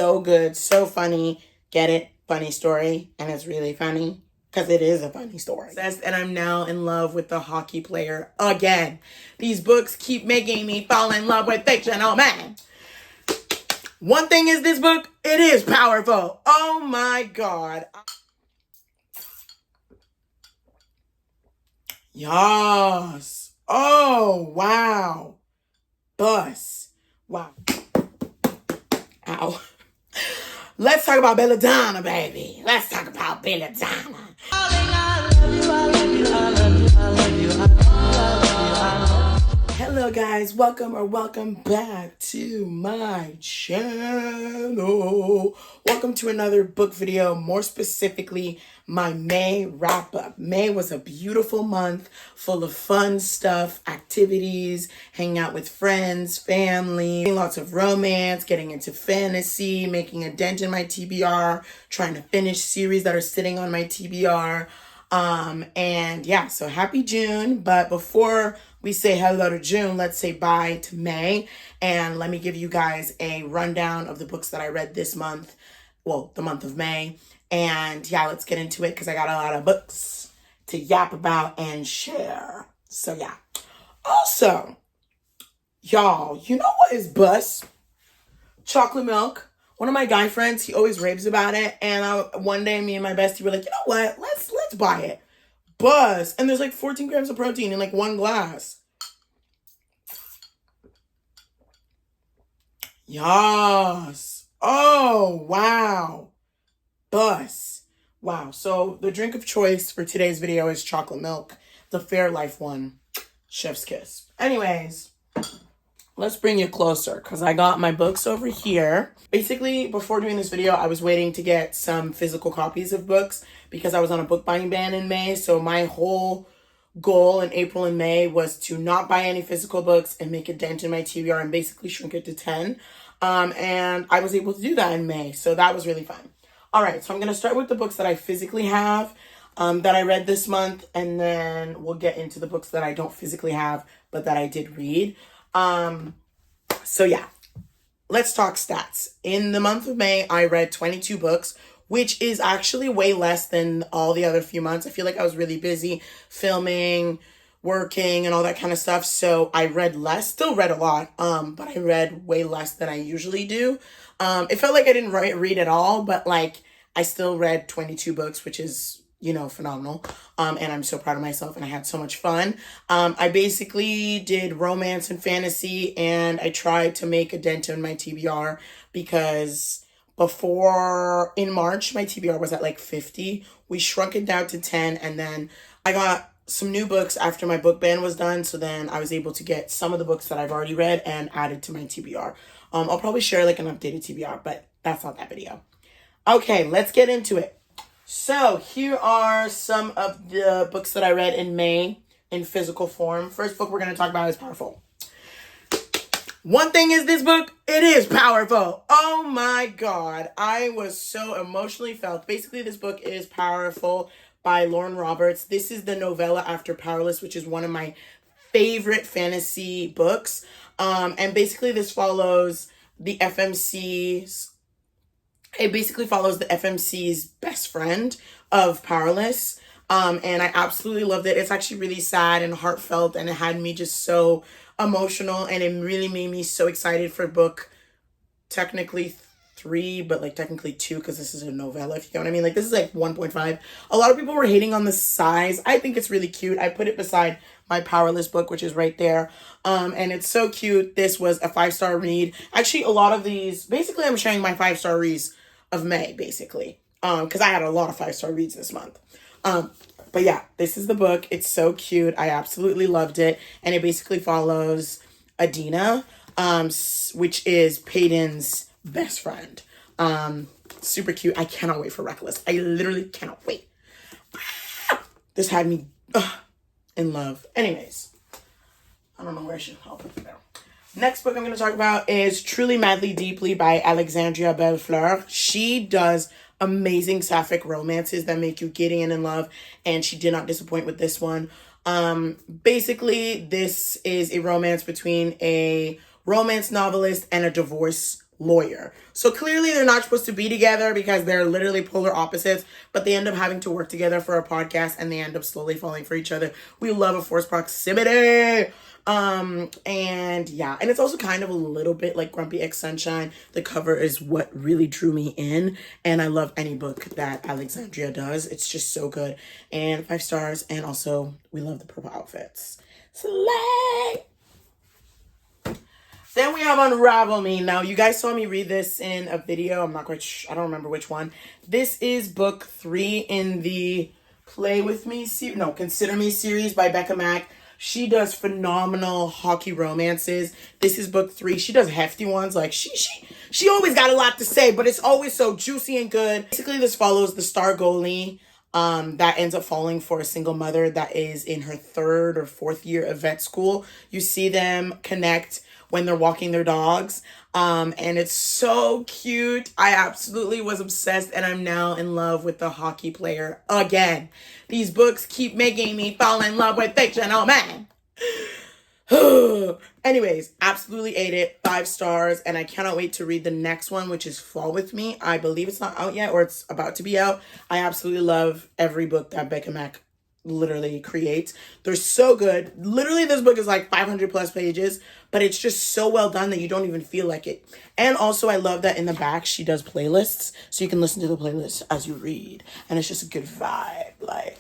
So good, so funny. Get it? Funny story. And it's really funny because it is a funny story. And I'm now in love with the hockey player again. These books keep making me fall in love with fictional men. One thing is this book, it is powerful. Oh my God. Yes. Oh, wow. Bus. Wow. Ow. Let's talk about Belladonna, baby. Let's talk about Belladonna. Hello guys, welcome back to my channel. Welcome to another book video, more specifically my May wrap up. May was a beautiful month full of fun stuff, activities, hanging out with friends, family, lots of romance, getting into fantasy, making a dent in my TBR, trying to finish series that are sitting on my TBR. And yeah, so happy June. But before we say hello to June, let's say bye to May. And let me give you guys a rundown of the books that I read this month. Well, the month of May. And yeah, let's get into it because I got a lot of books to yap about and share. So yeah. Also, y'all, you know what is bus? Chocolate milk. One of my guy friends, he always raves about it. And one day, me and my bestie were like, you know what? Let's buy it. Buzz. And there's like 14 grams of protein in like one glass. Yes. Oh, wow. Buzz. Wow. So the drink of choice for today's video is chocolate milk. The Fairlife one. Chef's kiss. Anyways. Let's bring you closer because I got my books over here. Basically, before doing this video, I was waiting to get some physical copies of books because I was on a book buying ban in May. So my whole goal in April and May was to not buy any physical books and make a dent in my TBR and basically shrink it to 10. And I was able to do that in May. So that was really fun. All right, so I'm going to start with the books that I physically have that I read this month. And then we'll get into the books that I don't physically have, but that I did read. So yeah, let's talk stats. In the month of May, I read 22 books, which is actually way less than all the other few months. I feel like I was really busy filming, working, and all that kind of stuff. So I read less, still read a lot, but I read way less than I usually do. It felt like I didn't read at all, but like I still read 22 books, which is, you know, phenomenal. And I'm so proud of myself and I had so much fun. I basically did romance and fantasy and I tried to make a dent in my TBR because before in March, my TBR was at like 50. We shrunk it down to 10 and then I got some new books after my book ban was done. So then I was able to get some of the books that I've already read and added to my TBR. I'll probably share like an updated TBR, but that's not that video. Okay, let's get into it. So here are some of the books that I read in May in physical form. First book we're going to talk about is Powerful. One thing is this book, it is powerful. Oh my God. I was so emotionally felt. Basically, this book is Powerful by Lauren Roberts. This is the novella after Powerless, which is one of my favorite fantasy books. And basically this follows the FMC's It basically follows the FMC's best friend of Powerless. And I absolutely loved it. It's actually really sad and heartfelt and it had me just so emotional and it really made me so excited for book technically 3, but like technically 2 because this is a novella, if you know what I mean. Like this is like 1.5. A lot of people were hating on the size. I think it's really cute. I put it beside my Powerless book, which is right there. And it's so cute. This was a 5-star read. Actually, a lot of these, basically I'm sharing my 5-star reads of May, basically, because I had a lot of 5-star reads this month. But yeah, this is the book. It's so cute. I absolutely loved it. And it basically follows Adina, which is Peyton's best friend. Super cute. I cannot wait for Reckless. I literally cannot wait. This had me in love. Anyways, I don't know where I should help it now. Next book I'm going to talk about is Truly Madly Deeply by Alexandria Bellefleur. She does amazing sapphic romances that make you giddy and in love, and she did not disappoint with this one. Basically, this is a romance between a romance novelist and a divorce lawyer. So clearly they're not supposed to be together because they're literally polar opposites, but they end up having to work together for a podcast and they end up slowly falling for each other. We love a forced proximity. And yeah, and it's also kind of a little bit like Grumpy X Sunshine. The cover is what really drew me in, and I love any book that Alexandria does. It's just so good. And 5 stars, and also we love the purple outfits. Slay! Then we have Unravel Me. Now, you guys saw me read this in a video. I'm not quite sure. I don't remember which one. This is book 3 in the Play With Me series. No, Consider Me series by Becca Mack. She does phenomenal hockey romances. This is book 3. She does hefty ones. Like, she always got a lot to say, but it's always so juicy and good. Basically, this follows the star goalie that ends up falling for a single mother that is in her 3rd or 4th year of vet school. You see them connect when they're walking their dogs. And it's so cute. I absolutely was obsessed, and I'm now in love with the hockey player again. These books keep making me fall in love with fiction. Oh, man. Anyways, absolutely ate it. 5 stars, and I cannot wait to read the next one, which is Fall With Me. I believe it's not out yet, or it's about to be out. I absolutely love every book that Becca Mack literally creates. They're so good. Literally, this book is like 500 plus pages, but it's just so well done that you don't even feel like it. And also, I love that in the back she does playlists, so you can listen to the playlist as you read, and it's just a good vibe. Like,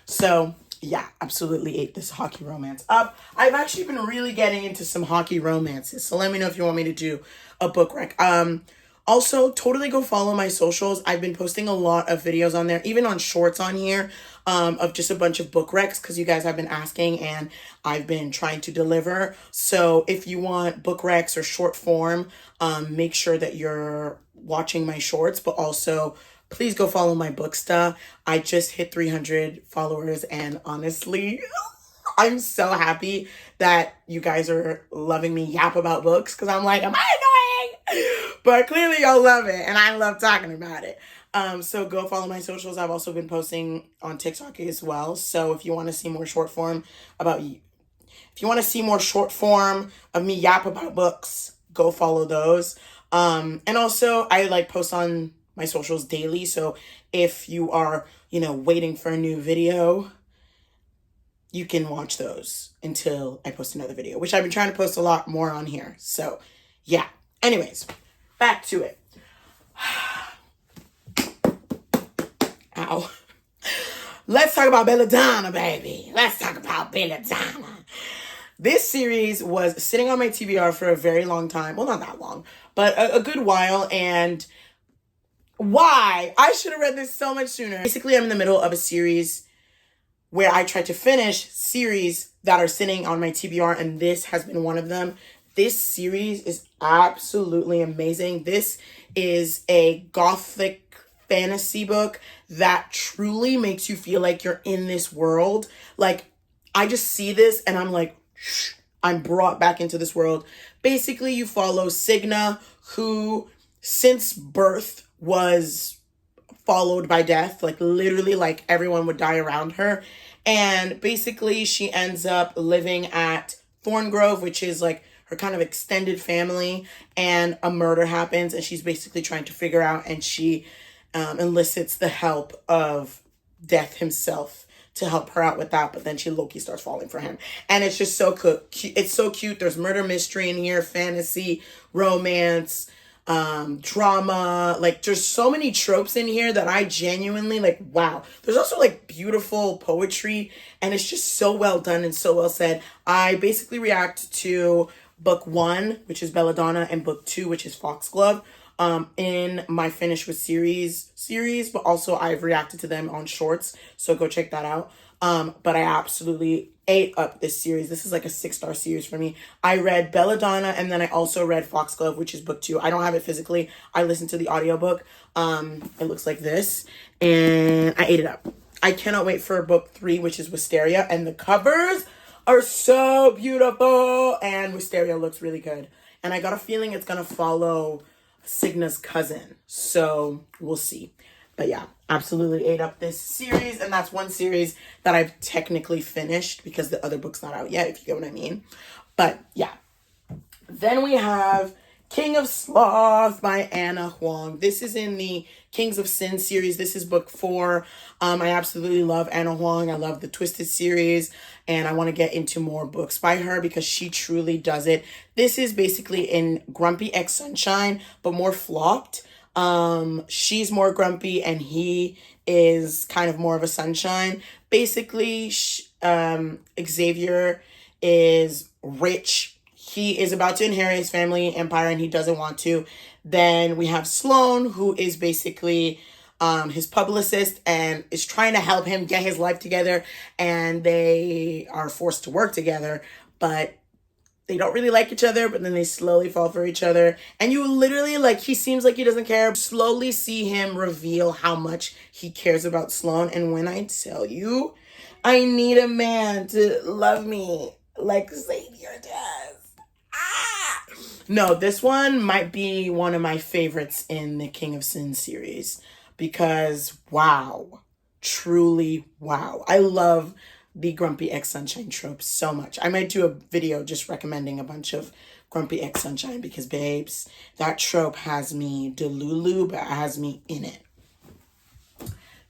so yeah, absolutely ate this hockey romance up. I've actually been really getting into some hockey romances, so let me know if you want me to do a book rec. Also, totally go follow my socials. I've been posting a lot of videos on there, even on shorts on here, of just a bunch of book recs because you guys have been asking and I've been trying to deliver. So if you want book recs or short form, make sure that you're watching my shorts, but also please go follow my Booksta. I just hit 300 followers, and honestly, I'm so happy that you guys are loving me yap about books because I'm like, am I annoying? But clearly y'all love it, and I love talking about it. So go follow my socials. I've also been posting on TikTok as well. So if you want to see more short form about you, if you want to see more short form of me yap about books, go follow those. And also I like post on my socials daily. So if you are, waiting for a new video, you can watch those until I post another video, which I've been trying to post a lot more on here. So yeah. Anyways, back to it. Ow. Let's talk about Belladonna, baby. Let's talk about Belladonna. This series was sitting on my TBR for a very long time. Well, not that long, but a good while. And why? I should have read this so much sooner. Basically, I'm in the middle of a series where I try to finish series that are sitting on my TBR, and this has been one of them. This series is absolutely amazing. This is a gothic fantasy book that truly makes you feel like you're in this world. Like, I just see this and I'm like, shh, I'm brought back into this world. Basically, you follow Signa, who since birth was followed by death. Like, literally, like, everyone would die around her. And basically, she ends up living at Thorngrove, which is like her kind of extended family, and a murder happens, and she's basically trying to figure out, and she elicits the help of Death himself to help her out with that, but then she low-key starts falling for him. And it's just so cute. It's so cute. There's murder mystery in here, fantasy, romance, drama. Like, there's so many tropes in here that I genuinely, like, wow. There's also, like, beautiful poetry, and it's just so well done and so well said. I basically react to book 1, which is Belladonna, and book 2, which is Foxglove, in my Finish with series, but also I've reacted to them on shorts, so go check that out. But I absolutely ate up this series. This is like a 6-star series for me. I read Belladonna, and then I also read Foxglove, which is book 2. I don't have it physically. I listened to the audiobook. It looks like this, and I ate it up. I cannot wait for book 3, which is Wisteria, and the covers are so beautiful, and Wisteria looks really good. And I got a feeling it's gonna follow Signa's cousin, so we'll see. But yeah, absolutely ate up this series, and that's one series that I've technically finished because the other book's not out yet, if you get what I mean. But yeah. Then we have King of Sloth by Anna Huang. This is in the Kings of Sin series. This is book 4. I absolutely love Anna Huang. I love the Twisted series, and I want to get into more books by her because she truly does it. This is basically in Grumpy X Sunshine, but more flopped. She's more grumpy and he is kind of more of a sunshine. Basically, Xavier is rich. He is about to inherit his family empire and he doesn't want to. Then we have Sloane, who is basically his publicist and is trying to help him get his life together. And they are forced to work together, but they don't really like each other, but then they slowly fall for each other. And you literally, like, he seems like he doesn't care. Slowly see him reveal how much he cares about Sloane. And when I tell you, I need a man to love me like Xavier does. No, this one might be one of my favorites in the King of Sin series because, wow, truly, wow. I love the Grumpy X Sunshine trope so much. I might do a video just recommending a bunch of Grumpy X Sunshine because, babes, that trope has me delulu, but it has me in it.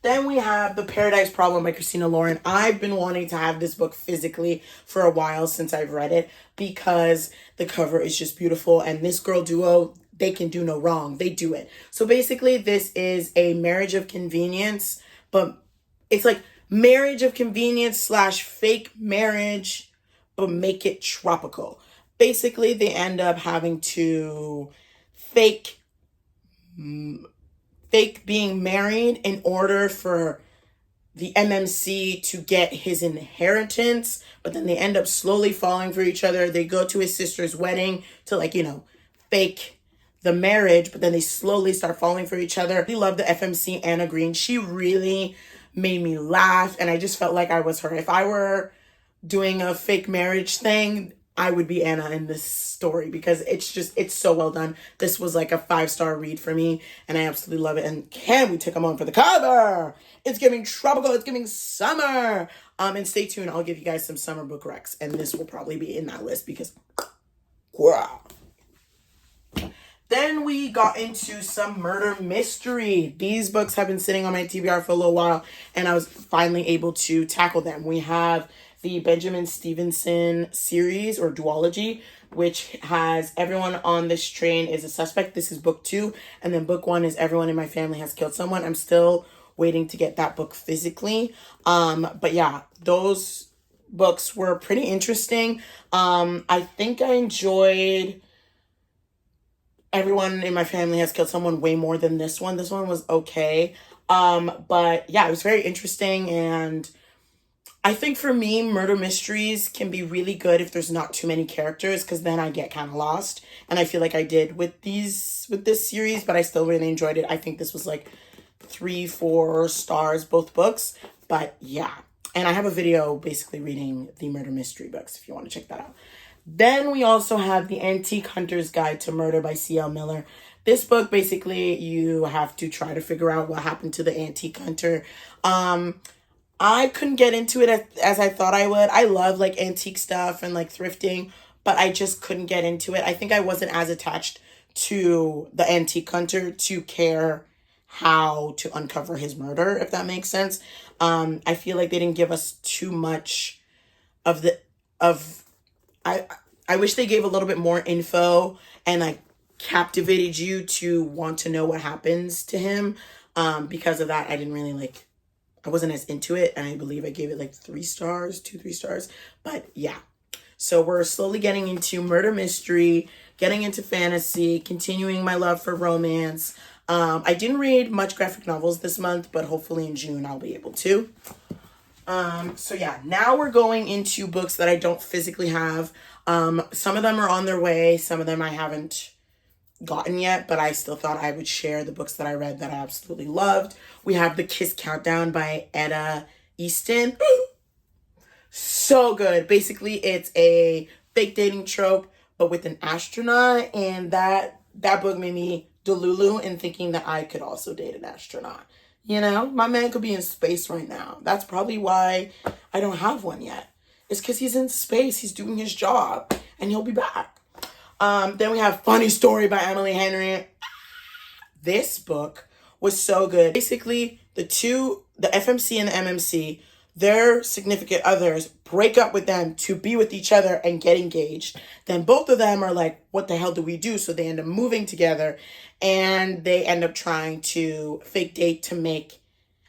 Then we have The Paradise Problem by Christina Lauren. I've been wanting to have this book physically for a while since I've read it because the cover is just beautiful. And this girl duo, they can do no wrong. They do it. So basically, this is a marriage of convenience, but it's like marriage of convenience / fake marriage, but make it tropical. Basically, they end up having to fake being married in order for the MMC to get his inheritance, but then they end up slowly falling for each other. They go to his sister's wedding to, like, you know, fake the marriage, but then they slowly start falling for each other. I love the FMC Anna Green. She really made me laugh, and I just felt like I was her. If I were doing a fake marriage thing, I would be Anna in this story because it's so well done. This was like a 5-star read for me and I absolutely love it. And can we take a moment for the cover? It's giving tropical, it's giving summer. And stay tuned, I'll give you guys some summer book recs and this will probably be in that list because wow. Then we got into some murder mystery. These books have been sitting on my TBR for a little while and I was finally able to tackle them. We have the Benjamin Stevenson series or duology, which has Everyone on This Train is a Suspect. This is book 2. And then book 1 is Everyone in My Family Has Killed Someone. I'm still waiting to get that book physically. But yeah, those books were pretty interesting. I think I enjoyed Everyone in My Family Has Killed Someone way more than this one. This one was okay. But yeah, it was very interesting and I think for me, murder mysteries can be really good if there's not too many characters because then I get kind of lost. And I feel like I did with this series, but I still really enjoyed it. I think this was like 3-4 stars, both books. But yeah. And I have a video basically reading the murder mystery books if you want to check that out. Then we also have The Antique Hunter's Guide to Murder by C.L. Miller. This book, basically, you have to try to figure out what happened to the antique hunter. I couldn't get into it as I thought I would. I love like antique stuff and like thrifting, but I just couldn't get into it. I think I wasn't as attached to the antique hunter to care how to uncover his murder, if that makes sense. I feel like they didn't give us too much I wish they gave a little bit more info and like captivated you to want to know what happens to him. Because of that, I wasn't as into it, and I believe I gave it like 3 stars, 2-3 stars. But yeah, so we're slowly getting into murder mystery, getting into fantasy, continuing my love for romance. I didn't read much graphic novels this month, but hopefully in June I'll be able to. So yeah, now we're going into books that I don't physically have. Some of them are on their way, some of them I haven't gotten yet, but I still thought I would share the books that I read that I absolutely loved. We have The Kiss Countdown by Etta Easton. So good. Basically, it's a fake dating trope, but with an astronaut, and that book made me delulu in thinking that I could also date an astronaut. You know, my man could be in space right now. That's probably why I don't have one yet. It's because he's in space, he's doing his job, and he'll be back. Then we have Funny Story by Emily Henry. This book was so good. Basically, the FMC and the MMC, their significant others break up with them to be with each other and get engaged. Then both of them are like, what the hell do we do? So they end up moving together and they end up trying to fake date to make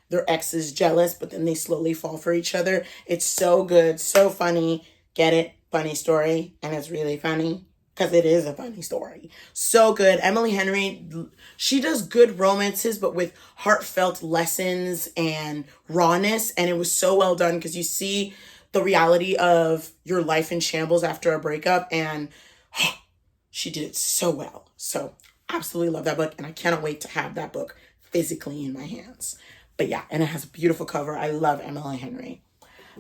their exes jealous, but then they slowly fall for each other. It's so good, so funny. Get it? Funny Story. And it's really funny because it is a funny story. So good. Emily Henry, she does good romances, but with heartfelt lessons and rawness. And it was so well done because you see the reality of your life in shambles after a breakup. And she did it so well. So absolutely love that book. And I cannot wait to have that book physically in my hands. But yeah, and it has a beautiful cover. I love Emily Henry.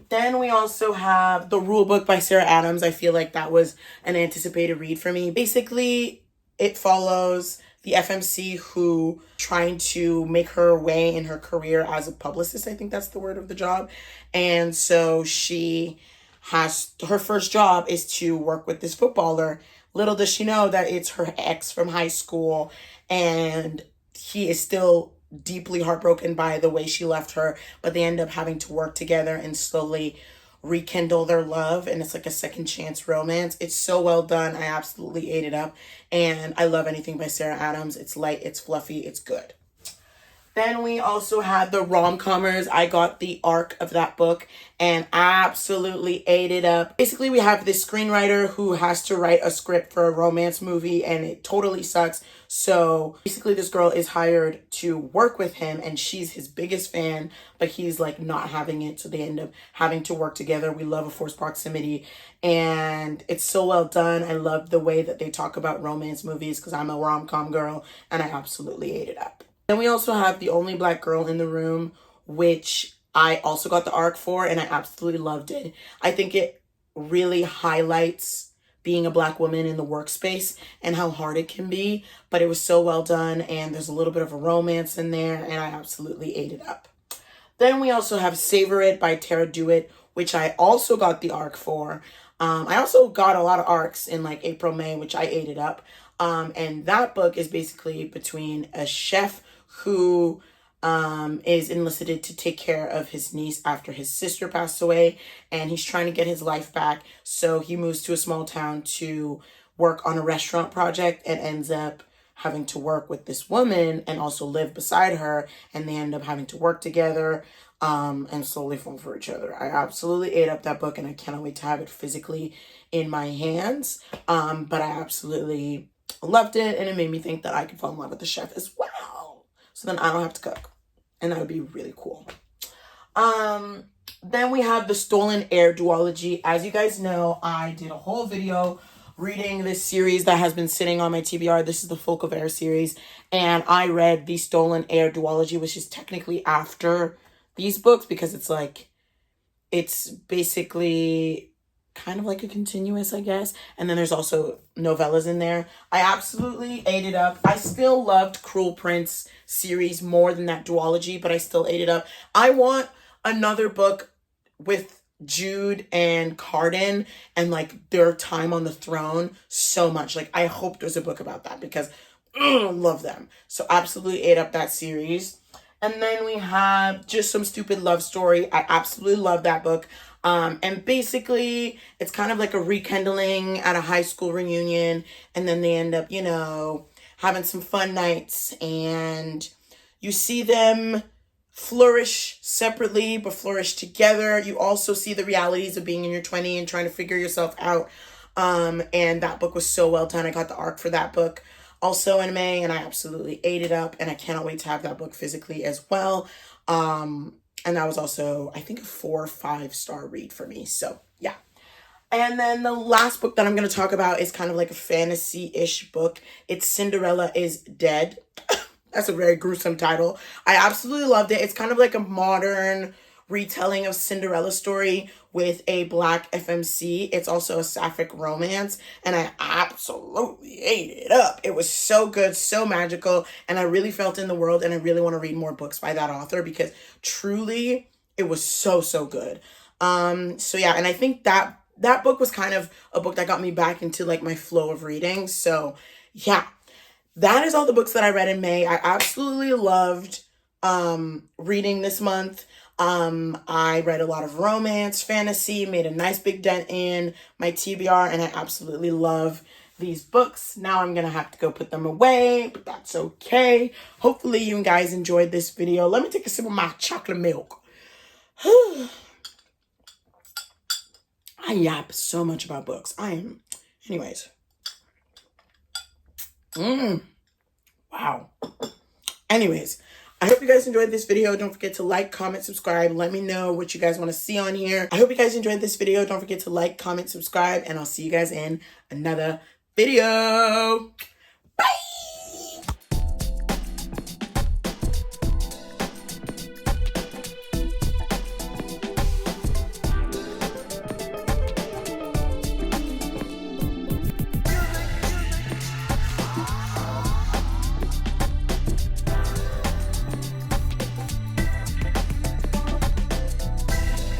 Then we also have The Rule Book by Sarah Adams. I feel like that was an anticipated read for me. Basically, it follows the FMC who trying to make her way in her career as a publicist. I think that's the word of the job. And so she has, her first job is to work with this footballer. Little does she know that it's her ex from high school, and he is still deeply heartbroken by the way she left her, but they end up having to work together and slowly rekindle their love, and it's like a second chance romance. It's so well done. I absolutely ate it up, and I love anything by Sarah Adams. It's light, it's fluffy, it's good. Then we also had the rom-commers. I got the arc of that book and absolutely ate it up. Basically, we have this screenwriter who has to write a script for a romance movie and it totally sucks. So basically this girl is hired to work with him and she's his biggest fan, but he's like not having it. So they end up having to work together. We love a forced proximity and it's so well done. I love the way that they talk about romance movies because I'm a rom-com girl and I absolutely ate it up. Then we also have The Only Black Girl in the Room, which I also got the arc for, and I absolutely loved it. I think it really highlights being a Black woman in the workspace and how hard it can be, but it was so well done, and there's a little bit of a romance in there, and I absolutely ate it up. Then we also have Savor It by Tara Dewitt, which I also got the arc for. I also got a lot of arcs in like April, May, which I ate it up. And that book is basically between a chef who is enlisted to take care of his niece after his sister passed away, and he's trying to get his life back. So he moves to a small town to work on a restaurant project and ends up having to work with this woman and also live beside her, and they end up having to work together and slowly fall for each other. I absolutely ate up that book and I cannot wait to have it physically in my hands. But I absolutely loved it, and it made me think that I could fall in love with the chef as well. So then I don't have to cook. And that would be really cool. Then we have The Stolen Heir duology. As you guys know, I did a whole video reading this series that has been sitting on my TBR. This is the Folk of Air series. And I read The Stolen Heir duology, which is technically after these books because it's like, it's basically kind of like a continuous, I guess. And then there's also novellas in there. I absolutely ate it up. I still loved Cruel Prince series more than that duology, but I still ate it up. I want another book with Jude and Cardan and like their time on the throne so much. Like I hope there's a book about that because I love them. So absolutely ate up that series. And then we have Just Some Stupid Love Story. I absolutely love that book. And basically, it's kind of like a rekindling at a high school reunion. And then they end up, you know, having some fun nights. And you see them flourish separately, but flourish together. You also see the realities of being in your 20s and trying to figure yourself out. And that book was so well done. I got the arc for that book also in May, and I absolutely ate it up. And I cannot wait to have that book physically as well. And that was also, I think, a 4 or 5 star read for me. So, yeah. And then the last book that I'm going to talk about is kind of like a fantasy-ish book. It's Cinderella is Dead. That's a very gruesome title. I absolutely loved it. It's kind of like a modern retelling of Cinderella's story with a Black FMC. It's also a sapphic romance, and I absolutely ate it up. It was so good, so magical, and I really felt in the world, and I really want to read more books by that author because truly it was so, so good. So yeah, and I think that that book was kind of a book that got me back into like my flow of reading. So yeah, that is all the books that I read in May. I absolutely loved reading this month. I read a lot of romance, fantasy, made a nice big dent in my TBR, and I absolutely love these books. Now I'm gonna have to go put them away, but that's okay. Hopefully you guys enjoyed this video. Let me take a sip of my chocolate milk. I yap so much about books. Anyways. Wow. Anyways, I hope you guys enjoyed this video. Don't forget to like, comment, subscribe. Let me know what you guys want to see on here. I hope you guys enjoyed this video. Don't forget to like, comment, subscribe, and I'll see you guys in another video.